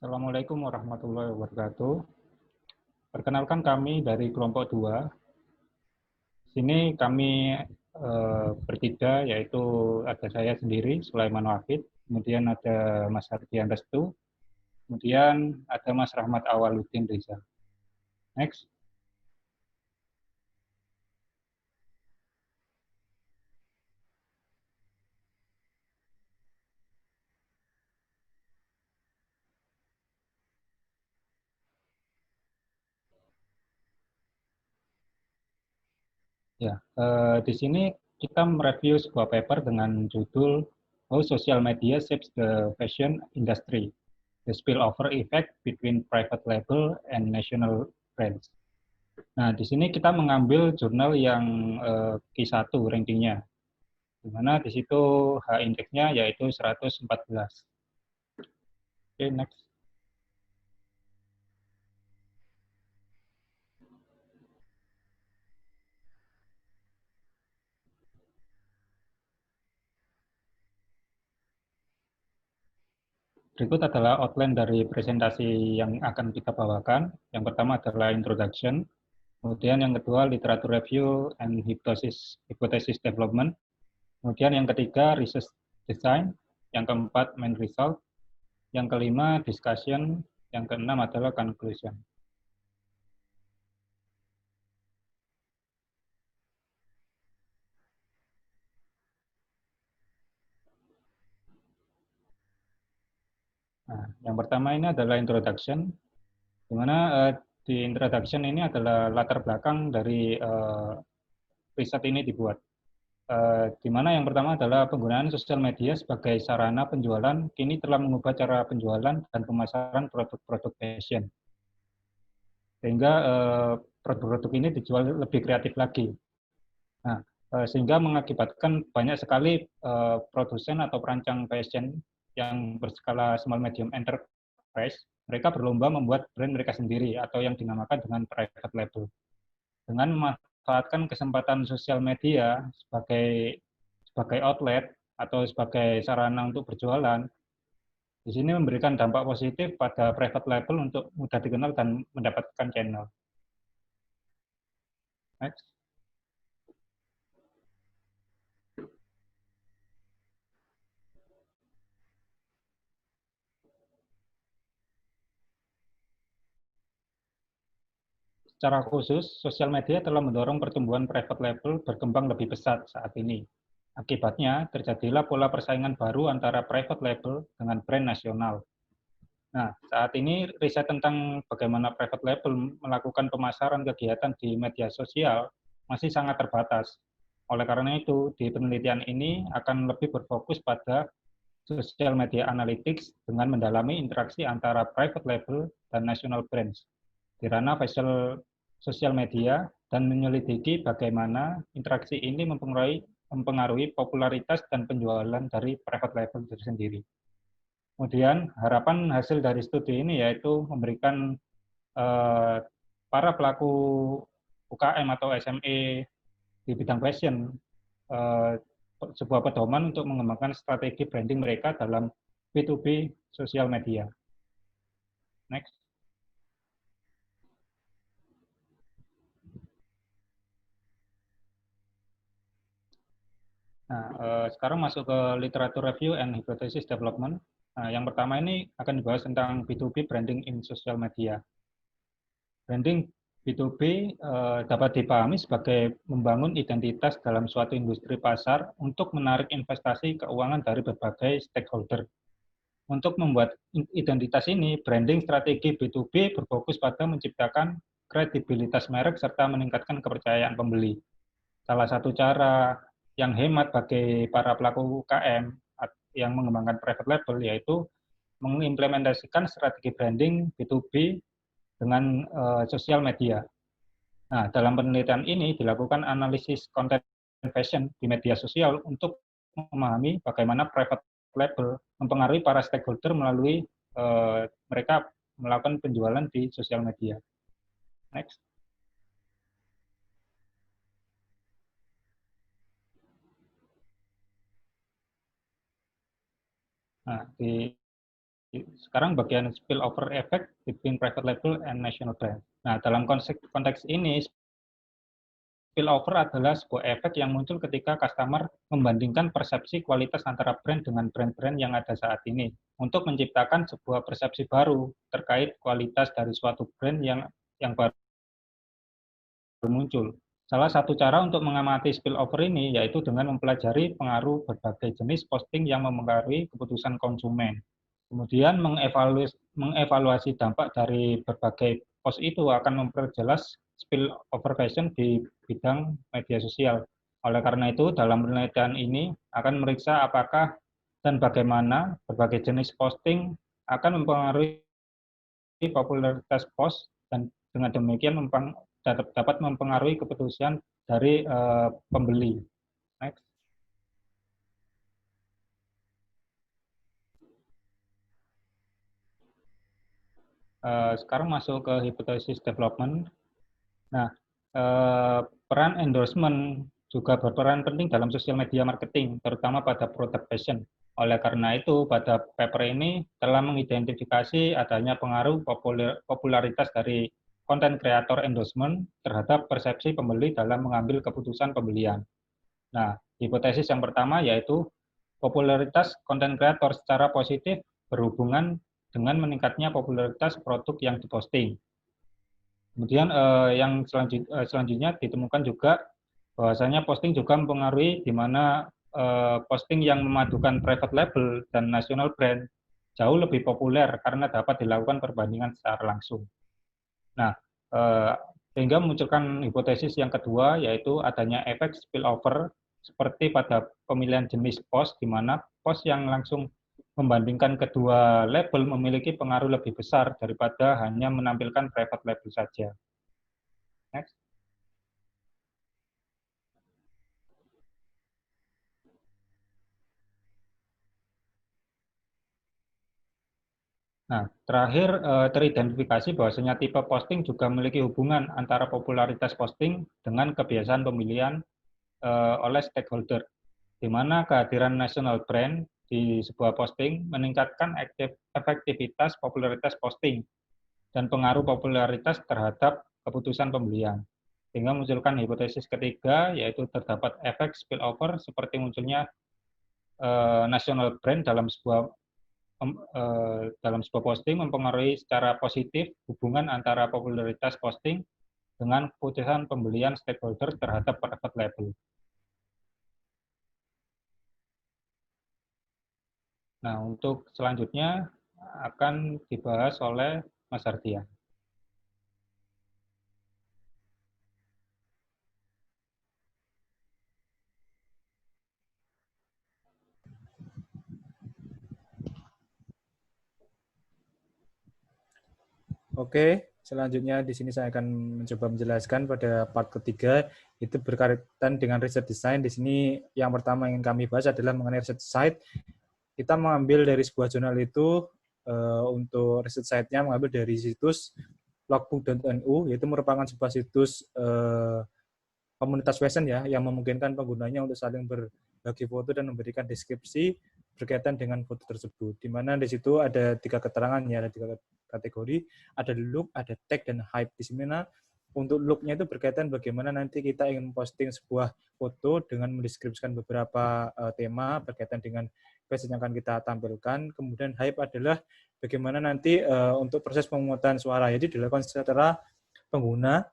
Assalamualaikum warahmatullahi wabarakatuh. Perkenalkan kami dari kelompok 2. Sini kami bertiga, yaitu ada saya sendiri, Sulaiman Wahid, kemudian ada Mas Hardian Restu, kemudian ada Mas Rahmat Awaluddin Riza. Next. Ya, di sini kita mereview sebuah paper dengan judul How Social Media Shapes the Fashion Industry, the Spillover Effect Between Private Label and National Brands. Nah, di sini kita mengambil jurnal yang Q1 rankingnya, di mana di situ H-indeksnya yaitu 114. Oke, next. Berikut adalah outline dari presentasi yang akan kita bawakan. Yang pertama adalah introduction, kemudian yang kedua literature review and hypothesis development, kemudian yang ketiga research design, yang keempat main result, yang kelima discussion, yang keenam adalah conclusion. Nah, yang pertama ini adalah introduction, di mana di introduction ini adalah latar belakang dari riset ini dibuat. Di mana yang pertama adalah penggunaan sosial media sebagai sarana penjualan kini telah mengubah cara penjualan dan pemasaran produk-produk fashion. Sehingga produk-produk ini dijual lebih kreatif lagi. Nah, sehingga mengakibatkan banyak sekali produsen atau perancang fashion yang berskala small medium enterprise, mereka berlomba membuat brand mereka sendiri atau yang dinamakan dengan private label. Dengan memanfaatkan kesempatan sosial media sebagai outlet atau sebagai sarana untuk berjualan, di sini memberikan dampak positif pada private label untuk mudah dikenal dan mendapatkan channel. Next. Secara khusus, sosial media telah mendorong pertumbuhan private label berkembang lebih pesat saat ini. Akibatnya, terjadilah pola persaingan baru antara private label dengan brand nasional. Nah, saat ini riset tentang bagaimana private label melakukan pemasaran kegiatan di media sosial masih sangat terbatas. Oleh karena itu, di penelitian ini akan lebih berfokus pada social media analytics dengan mendalami interaksi antara private label dan national brands di ranah sosial media dan menyelidiki bagaimana interaksi ini mempengaruhi popularitas dan penjualan dari private label itu sendiri. Kemudian harapan hasil dari studi ini yaitu memberikan para pelaku UKM atau SME di bidang fashion sebuah pedoman untuk mengembangkan strategi branding mereka dalam B2B sosial media. Next. Nah, sekarang masuk ke literature review and hypothesis development. Nah, yang pertama ini akan dibahas tentang B2B branding in social media. Branding B2B dapat dipahami sebagai membangun identitas dalam suatu industri pasar untuk menarik investasi keuangan dari berbagai stakeholder. Untuk membuat identitas ini, branding strategi B2B berfokus pada menciptakan kredibilitas merek serta meningkatkan kepercayaan pembeli. Salah satu cara yang hemat bagi para pelaku UKM yang mengembangkan private label yaitu mengimplementasikan strategi branding B2B dengan sosial media. Nah, dalam penelitian ini dilakukan analisis konten fashion di media sosial untuk memahami bagaimana private label mempengaruhi para stakeholder melalui mereka melakukan penjualan di sosial media. Next. Nah, di Sekarang bagian spillover effect between private label and national brand. Nah, dalam konteks ini, spillover adalah sebuah efek yang muncul ketika customer membandingkan persepsi kualitas antara brand dengan brand-brand yang ada saat ini untuk menciptakan sebuah persepsi baru terkait kualitas dari suatu brand yang baru muncul. Salah satu cara untuk mengamati spillover ini yaitu dengan mempelajari pengaruh berbagai jenis posting yang memengaruhi keputusan konsumen. Kemudian mengevaluasi dampak dari berbagai post itu akan memperjelas spillover fashion di bidang media sosial. Oleh karena itu, dalam penelitian ini akan memeriksa apakah dan bagaimana berbagai jenis posting akan mempengaruhi popularitas post dan dengan demikian dapat mempengaruhi keputusan dari pembeli. Next. Sekarang masuk ke hipotesis development. Nah, peran endorsement juga berperan penting dalam sosial media marketing, terutama pada produk fashion. Oleh karena itu, pada paper ini telah mengidentifikasi adanya pengaruh popularitas dari konten kreator endorsement terhadap persepsi pembeli dalam mengambil keputusan pembelian. Nah, hipotesis yang pertama yaitu popularitas konten kreator secara positif berhubungan dengan meningkatnya popularitas produk yang diposting. Kemudian yang selanjutnya ditemukan juga bahwasanya posting juga mempengaruhi di mana posting yang memadukan private label dan national brand jauh lebih populer karena dapat dilakukan perbandingan secara langsung. Nah, sehingga memunculkan hipotesis yang kedua yaitu adanya efek spillover seperti pada pemilihan jenis post di mana post yang langsung membandingkan kedua label memiliki pengaruh lebih besar daripada hanya menampilkan private label saja. Next. Nah, terakhir teridentifikasi bahwasanya tipe posting juga memiliki hubungan antara popularitas posting dengan kebiasaan pemilihan oleh stakeholder, di mana kehadiran national brand di sebuah posting meningkatkan efektivitas popularitas posting dan pengaruh popularitas terhadap keputusan pembelian. Sehingga munculkan hipotesis ketiga, yaitu terdapat efek spillover seperti munculnya national brand dalam sebuah posting mempengaruhi secara positif hubungan antara popularitas posting dengan keputusan pembelian stakeholder terhadap private label. Nah, untuk selanjutnya akan dibahas oleh Mas Ardian. Oke, selanjutnya di sini saya akan mencoba menjelaskan pada part ketiga, itu berkaitan dengan riset design. Di sini yang pertama yang kami bahas adalah mengenai riset site. Kita mengambil dari sebuah jurnal itu, untuk riset site-nya mengambil dari situs logbook.nu, yaitu merupakan sebuah situs komunitas fashion ya, yang memungkinkan penggunanya untuk saling berbagi foto dan memberikan deskripsi berkaitan dengan foto tersebut. Di mana di situ ada 3 keterangan ya, ada 3 kategori, ada look, ada tag, dan hype. Di mana untuk look-nya itu berkaitan bagaimana nanti kita ingin memposting sebuah foto dengan mendeskripsikan beberapa tema berkaitan dengan fashion yang akan kita tampilkan. Kemudian hype adalah bagaimana nanti untuk proses pemungutan suara, jadi dilakukan secara pengguna,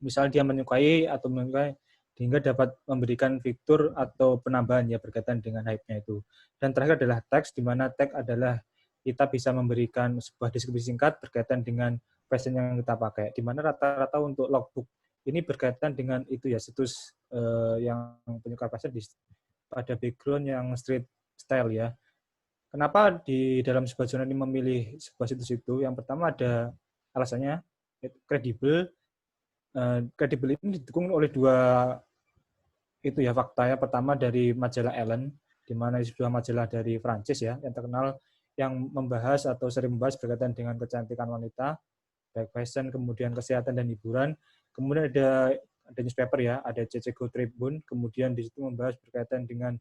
misal dia menyukai atau menyukai sehingga dapat memberikan fitur atau penambahan ya berkaitan dengan hype-nya itu. Dan terakhir adalah teks, di mana tag adalah kita bisa memberikan sebuah deskripsi singkat berkaitan dengan fashion yang kita pakai. Di mana rata-rata untuk logbook ini berkaitan dengan itu ya, situs yang penyuka fashion pada background yang street style ya. Kenapa di dalam sebuah jurnal ini memilih sebuah situs itu? Yang pertama ada alasannya kredibel. Kredibel ini didukung oleh 2 itu ya fakta ya. Pertama dari majalah Ellen, di mana sebuah majalah dari Prancis ya yang terkenal, yang membahas atau sering membahas berkaitan dengan kecantikan wanita, baik fashion, kemudian kesehatan dan hiburan. Kemudian ada newspaper ya, ada CC Go Tribune, kemudian di situ membahas berkaitan dengan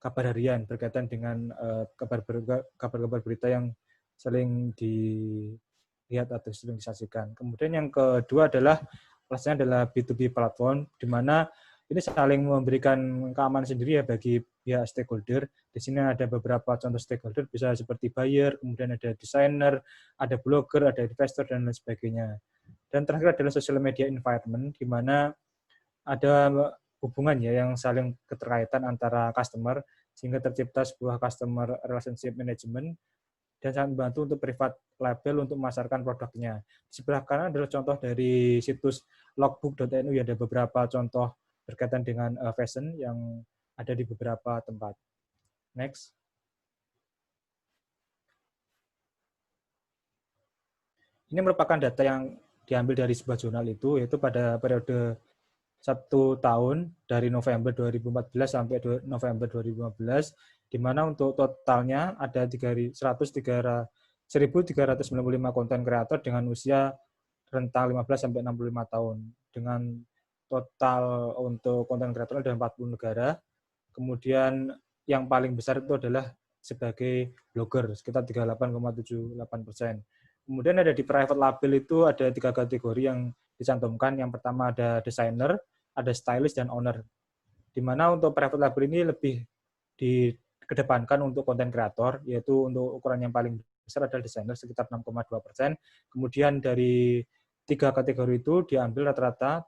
kabar harian berkaitan dengan kabar-kabar berita yang sering dilihat atau sering disaksikan. Kemudian yang kedua adalah kelasnya adalah B2B platform, di mana ini saling memberikan keamanan sendiri ya bagi pihak stakeholder. Di sini ada beberapa contoh stakeholder, bisa seperti buyer, kemudian ada desainer, ada blogger, ada investor, dan lain sebagainya. Dan terakhir adalah social media environment, di mana ada hubungan ya yang saling keterkaitan antara customer, sehingga tercipta sebuah customer relationship management, dan sangat membantu untuk private label untuk memasarkan produknya. Di sebelah kanan adalah contoh dari situs logbook.nu, ya ada beberapa contoh berkaitan dengan fashion yang ada di beberapa tempat. Next. Ini merupakan data yang diambil dari sebuah jurnal itu, yaitu pada periode 1 tahun dari November 2014 sampai November 2015, di mana untuk totalnya ada 1.395 konten kreator dengan usia rentang 15 sampai 65 tahun. Dengan total untuk konten kreator ada 40 negara. Kemudian yang paling besar itu adalah sebagai blogger, sekitar 38,78%. Kemudian ada di private label itu ada 3 kategori yang dicantumkan. Yang pertama ada desainer, ada stylist, dan owner. Di mana untuk private label ini lebih dikedepankan untuk konten kreator, yaitu untuk ukuran yang paling besar adalah desainer sekitar 6,2%. Kemudian dari 3 kategori itu diambil rata-rata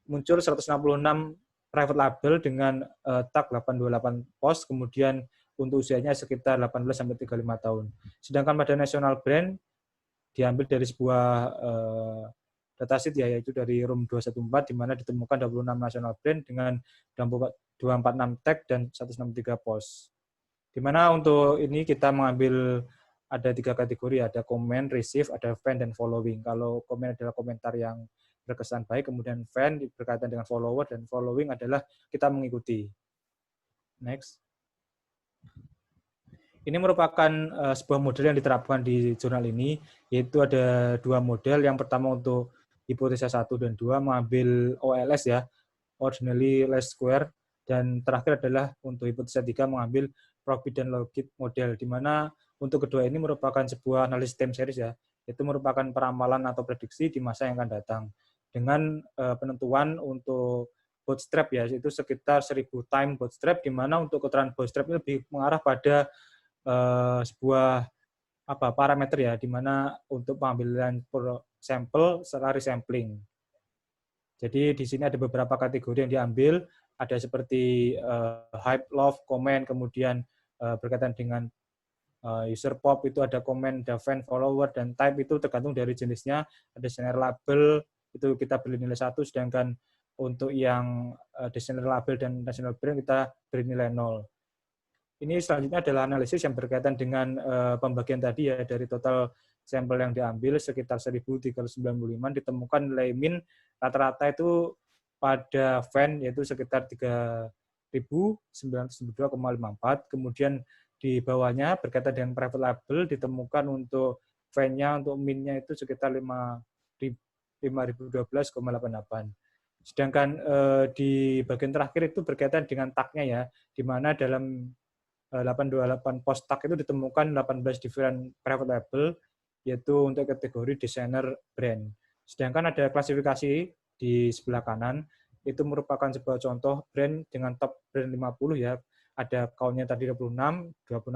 muncul 166 private label dengan tag 828 post, kemudian untuk usianya sekitar 18 sampai 35 tahun. Sedangkan pada national brand diambil dari sebuah datasheet ya, yaitu dari Room 214, di mana ditemukan 26 national brand dengan 246 tag dan 163 post. Di mana untuk ini kita mengambil ada 3 kategori, ada comment, receive, ada fan, dan following. Kalau comment adalah komentar yang berkesan baik, kemudian fan berkaitan dengan follower, dan following adalah kita mengikuti. Next. Ini merupakan sebuah model yang diterapkan di jurnal ini, yaitu ada 2 model. Yang pertama untuk hipotesa 1 dan 2 mengambil OLS ya, ordinary least square, dan terakhir adalah untuk hipotesa 3 mengambil profit dan logit model, di mana untuk kedua ini merupakan sebuah analisis time series ya, itu merupakan peramalan atau prediksi di masa yang akan datang. Dengan penentuan untuk bootstrap ya, itu sekitar 1000 time bootstrap, di mana untuk keterangan bootstrap ini lebih mengarah pada sebuah parameter ya, di mana untuk pengambilan sampel setelah resampling. Jadi di sini ada beberapa kategori yang diambil, ada seperti hype, love, comment, kemudian berkaitan dengan user pop itu ada comment, ada fan, follower, dan type itu tergantung dari jenisnya. Ada designer label itu kita beri nilai 1, sedangkan untuk yang designer label dan national brand kita beri nilai 0. Ini selanjutnya adalah analisis yang berkaitan dengan pembagian tadi ya, dari total sampel yang diambil sekitar 1.395, ditemukan nilai min rata-rata itu pada fan yaitu sekitar 3.992,54. Kemudian di bawahnya berkaitan dengan private label ditemukan untuk fan-nya, untuk min-nya itu sekitar 5.012,88. Sedangkan di bagian terakhir itu berkaitan dengan tag-nya ya, di mana dalam 828 post tag itu ditemukan 18 different private label, yaitu untuk kategori designer brand. Sedangkan ada klasifikasi di sebelah kanan, itu merupakan sebuah contoh brand dengan top brand 50 ya. Ada count-nya tadi 26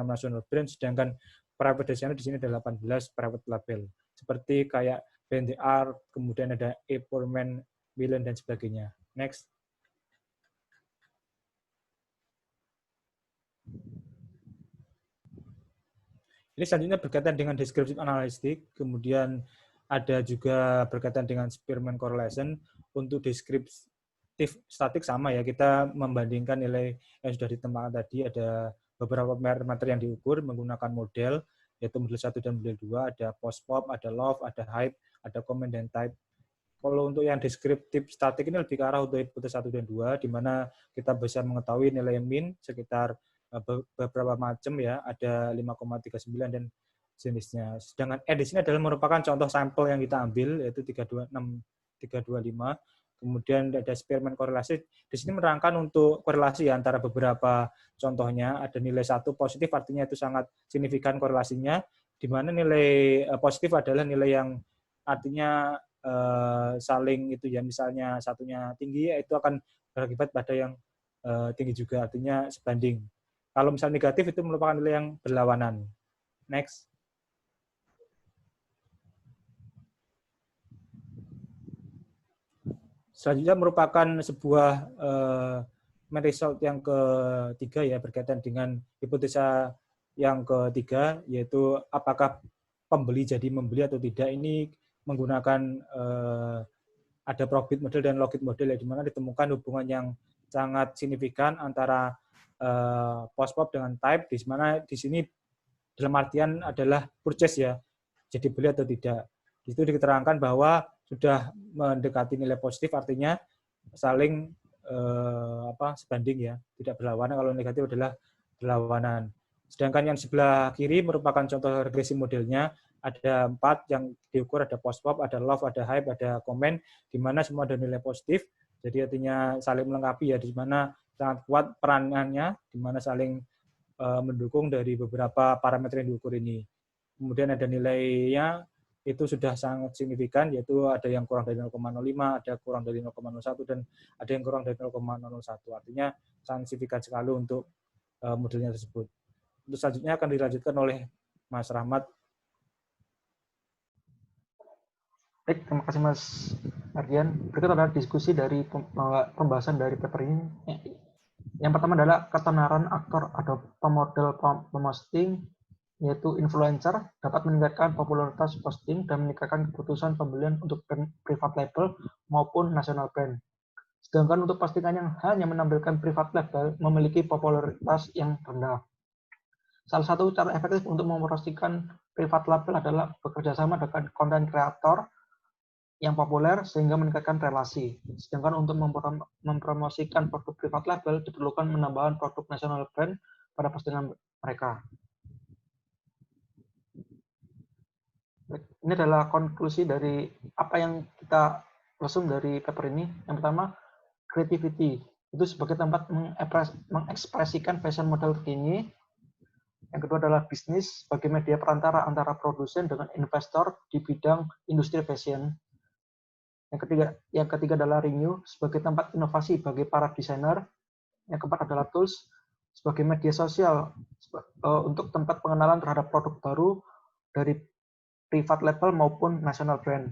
national brand, sedangkan private designer di sini ada 18 private label. Seperti kayak Band The Art, kemudian ada A4Man, Milan, dan sebagainya. Next. Ini selanjutnya berkaitan dengan descriptive analytics, kemudian ada juga berkaitan dengan Spearman correlation. Untuk deskriptif statik sama ya, kita membandingkan nilai yang sudah ditembakkan tadi, ada beberapa parameter yang diukur menggunakan model, yaitu model 1 dan model 2, ada post pop, ada love, ada hype, ada comment, dan type. Kalau untuk yang deskriptif statik ini lebih ke arah untuk hipotesa 1 dan 2, di mana kita bisa mengetahui nilai min sekitar beberapa macam ya, ada 5,39 dan jenisnya. Sedangkan di sini adalah merupakan contoh sampel yang kita ambil, yaitu 326, 325. Kemudian ada eksperimen korelasi. Di sini menerangkan untuk korelasi antara beberapa contohnya. Ada nilai 1 positif, artinya itu sangat signifikan korelasinya. Di mana nilai positif adalah nilai yang artinya saling itu ya, misalnya satunya tinggi, itu akan berakibat pada yang tinggi juga, artinya sebanding. Kalau misalnya negatif itu merupakan nilai yang berlawanan. Next. Selanjutnya merupakan sebuah main result yang ketiga ya, berkaitan dengan hipotesa yang ketiga, yaitu apakah pembeli jadi membeli atau tidak. Ini menggunakan ada probit model dan logit model, ya, di mana ditemukan hubungan yang sangat signifikan antara post pop dengan type, di mana di sini dalam artian adalah purchase ya, jadi beli atau tidak. Di situ diterangkan bahwa sudah mendekati nilai positif, artinya saling sebanding ya, tidak berlawanan. Kalau negatif adalah berlawanan. Sedangkan yang sebelah kiri merupakan contoh regresi modelnya. Ada 4 yang diukur, ada post pop, ada love, ada hype, ada comment, di mana semua ada nilai positif. Jadi artinya saling melengkapi ya, di mana sangat kuat peranannya, di mana saling mendukung dari beberapa parameter yang diukur ini. Kemudian ada nilainya itu sudah sangat signifikan, yaitu ada yang kurang dari 0,05, ada kurang dari 0,01, dan ada yang kurang dari 0,01. Artinya sangat signifikan sekali untuk modelnya tersebut. Untuk selanjutnya akan dilanjutkan oleh Mas Rahmat. Baik, terima kasih Mas Ardian. Berikut adalah diskusi dari pembahasan dari paper ini. Yang pertama adalah ketenaran aktor atau pemodel pemosting, yaitu influencer, dapat meningkatkan popularitas posting dan meningkatkan keputusan pembelian untuk private label maupun national brand. Sedangkan untuk postingan yang hanya menampilkan private label memiliki popularitas yang rendah. Salah satu cara efektif untuk mempromosikan private label adalah bekerja sama dengan konten kreator yang populer sehingga meningkatkan relasi. Sedangkan untuk mempromosikan produk private label diperlukan penambahan produk national brand pada postingan mereka. Ini adalah konklusi dari apa yang kita resum dari paper ini. Yang pertama, creativity. Itu sebagai tempat mengekspresikan fashion model terkini. Yang kedua adalah bisnis sebagai media perantara antara produsen dengan investor di bidang industri fashion. Yang ketiga adalah renew sebagai tempat inovasi bagi para desainer. Yang keempat adalah tools sebagai media sosial untuk tempat pengenalan terhadap produk baru dari private label maupun national brand.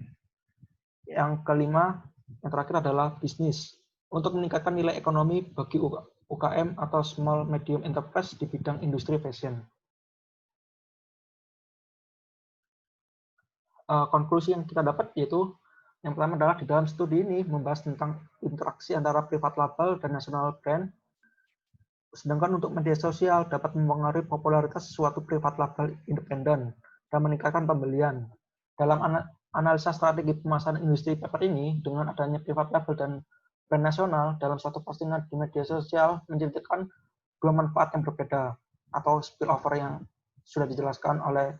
Yang kelima, yang terakhir adalah bisnis untuk meningkatkan nilai ekonomi bagi UKM atau small medium enterprise di bidang industri fashion. Konklusi yang kita dapat yaitu yang pertama adalah di dalam studi ini membahas tentang interaksi antara private label dan national brand. Sedangkan untuk media sosial dapat mempengaruhi popularitas suatu private label independen dan meningkatkan pembelian. Dalam analisa strategi pemasaran industri paper ini, dengan adanya private label dan brand nasional dalam satu postingan di media sosial menceritakan dua manfaat yang berbeda atau spillover yang sudah dijelaskan oleh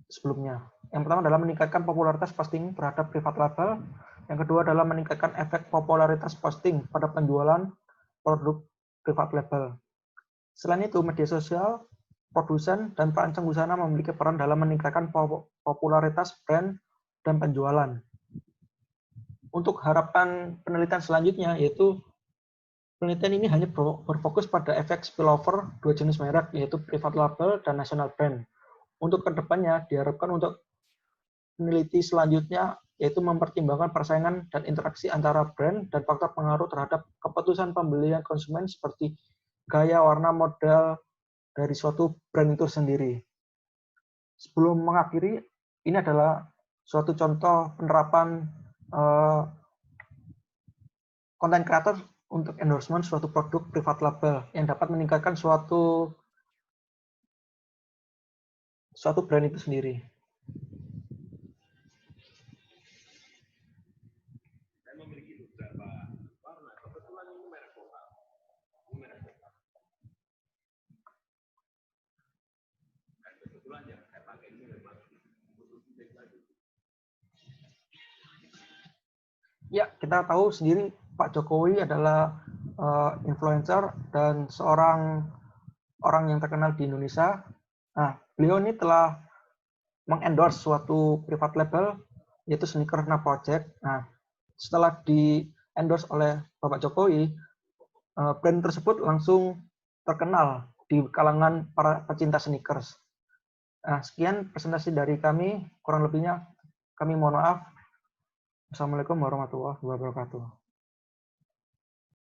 sebelumnya. Yang pertama adalah meningkatkan popularitas posting terhadap private label. Yang kedua adalah meningkatkan efek popularitas posting pada penjualan produk private label. Selain itu, media sosial, produsen, dan perancang busana memiliki peran dalam meningkatkan popularitas brand dan penjualan. Untuk harapan penelitian selanjutnya, yaitu penelitian ini hanya berfokus pada efek spillover dua jenis merek, yaitu private label dan national brand. Untuk kedepannya, diharapkan untuk peneliti selanjutnya yaitu mempertimbangkan persaingan dan interaksi antara brand dan faktor pengaruh terhadap keputusan pembelian konsumen seperti gaya, warna, model dari suatu brand itu sendiri. Sebelum mengakhiri, ini adalah suatu contoh penerapan konten kreator untuk endorsement suatu produk private label yang dapat meningkatkan suatu brand itu sendiri. Ya, kita tahu sendiri Pak Jokowi adalah influencer dan seorang orang yang terkenal di Indonesia. Nah, beliau ini telah mengendorse suatu private label yaitu Sneakerna Project. Nah, setelah di-endorse oleh Bapak Jokowi, brand tersebut langsung terkenal di kalangan para pecinta sneakers. Nah, sekian presentasi dari kami, kurang lebihnya kami mohon maaf. Assalamualaikum warahmatullahi wabarakatuh.